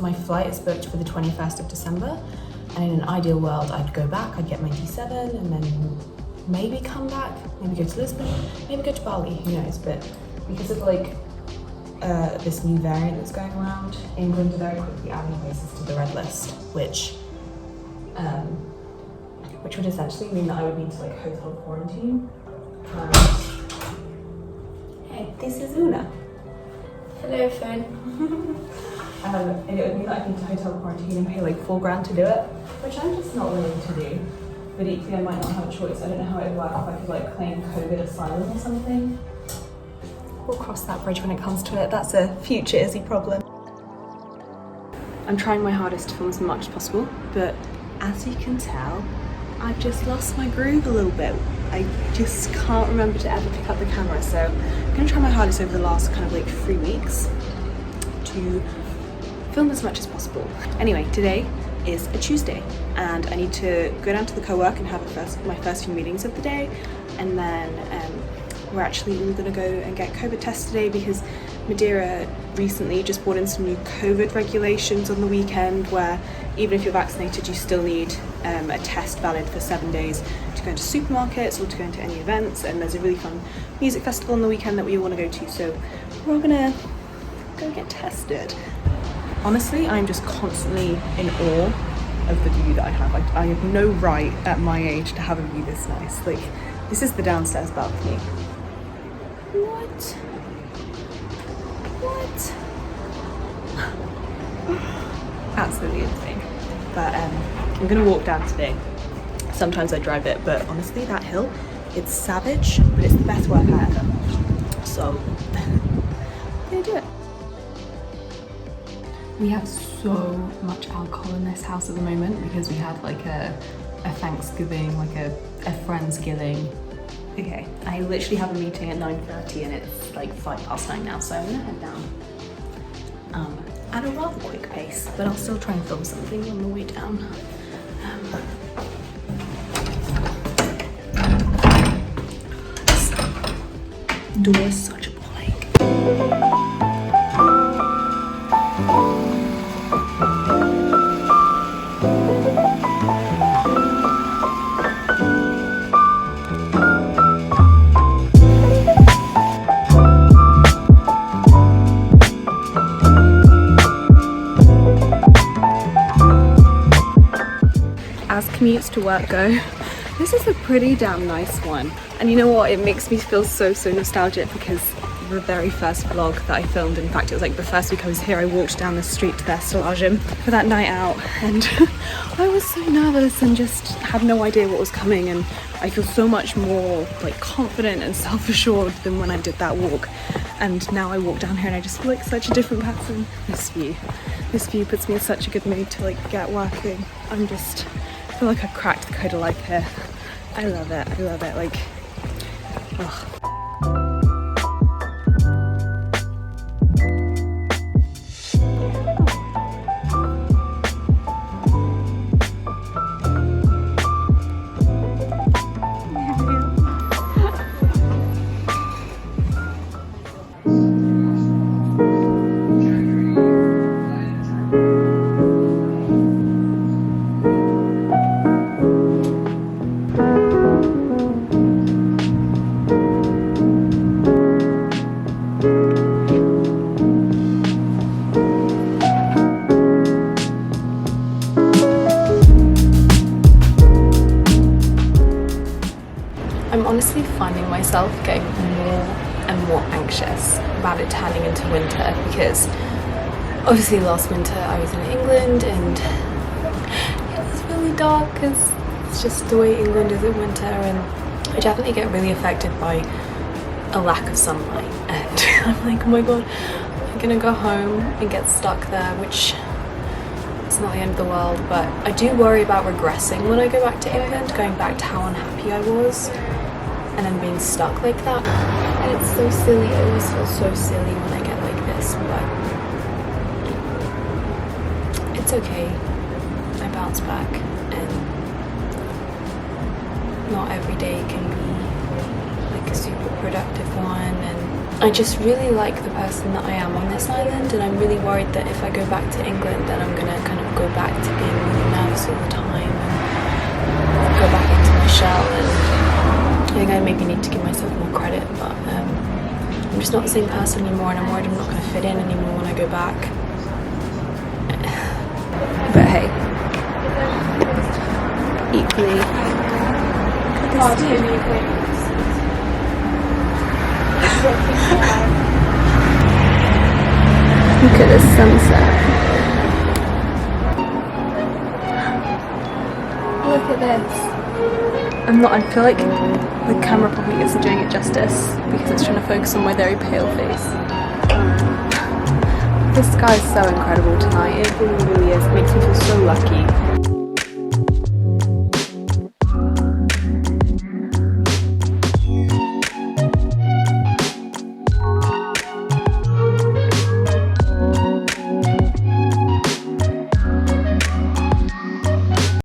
my flight is booked for the 21st of December, and in an ideal world I'd go back, I'd get my D7 and then maybe come back, maybe go to Lisbon, maybe go to Bali, who knows. But because of like this new variant that's going around, England are very quickly adding places to the red list, which would essentially mean that I would need to like hotel quarantine. Hey, this is Una. Hello, Fern. And it would mean that I need to hotel quarantine and pay like $4,000 to do it, which I'm just not willing to do. But equally, I might not have a choice. I don't know how it would work if I could like claim COVID asylum or something. We'll cross that bridge when it comes to it. That's a future Izzy problem. I'm trying my hardest to film as much as possible, but as you can tell, I've just lost my groove a little bit. I just can't remember to ever pick up the camera, so I'm gonna try my hardest over the last kind of like 3 weeks to film as much as possible. Anyway, today is a Tuesday and I need to go down to the co-work and have my first few meetings of the day, and then we're actually all gonna go and get COVID tests today because Madeira recently just brought in some new COVID regulations on the weekend where even if you're vaccinated you still need a test valid for 7 days to go into supermarkets or to go into any events, and there's a really fun music festival on the weekend that we all want to go to, so we're all gonna go get tested. Honestly, I'm just constantly in awe of the view that I have. I have no right at my age to have a view this nice. Like, this is the downstairs balcony. What? Absolutely insane. But I'm gonna walk down today. Sometimes I drive it, but honestly that hill, it's savage, but it's the best workout ever. So I'm gonna do it. We have so much alcohol in this house at the moment because we had like a Thanksgiving, like a Friendsgiving. Okay, I literally have a meeting at 9:30 and it's like 9:05 now, so I'm gonna head down at a rather quick pace, but I'll still try and film something on the way down. This door is such a blank. As commutes to work go, this is a pretty damn nice one. And you know what, it makes me feel so nostalgic because the very first vlog that I filmed, in fact it was like the first week I was here, I walked down the street to their stallage for that night out, and I was so nervous and just had no idea what was coming, and I feel so much more like confident and self-assured than when I did that walk. And now I walk down here and I just feel like such a different person. This view puts me in such a good mood to like get working. I feel like I've cracked the code of life here. I love it, like, ugh. I'm honestly finding myself getting more and more anxious about it turning into winter because obviously last winter I was in England and it was really dark because it's just the way England is in winter, and I definitely get really affected by a lack of sunlight, and I'm like, oh my god, I'm gonna go home and get stuck there, which it's not the end of the world, but I do worry about regressing when I go back to England, going back to how unhappy I was and then being stuck like that. And it's so silly, I always feel so silly when I get like this, but it's okay. I bounce back, and not every day can be like a super productive one, and I just really like the person that I am on this island, and I'm really worried that if I go back to England then I'm gonna kind of go back to being really nervous all the time and go back into my shell, and I think I maybe need to give myself more credit, but I'm just not the same person anymore, and I'm worried I'm not going to fit in anymore when I go back. But hey, equally, look at the sunset. Look at this. I feel like the camera probably isn't doing it justice because it's trying to focus on my very pale face. The sky is so incredible tonight, it really, really is. It makes me feel so lucky.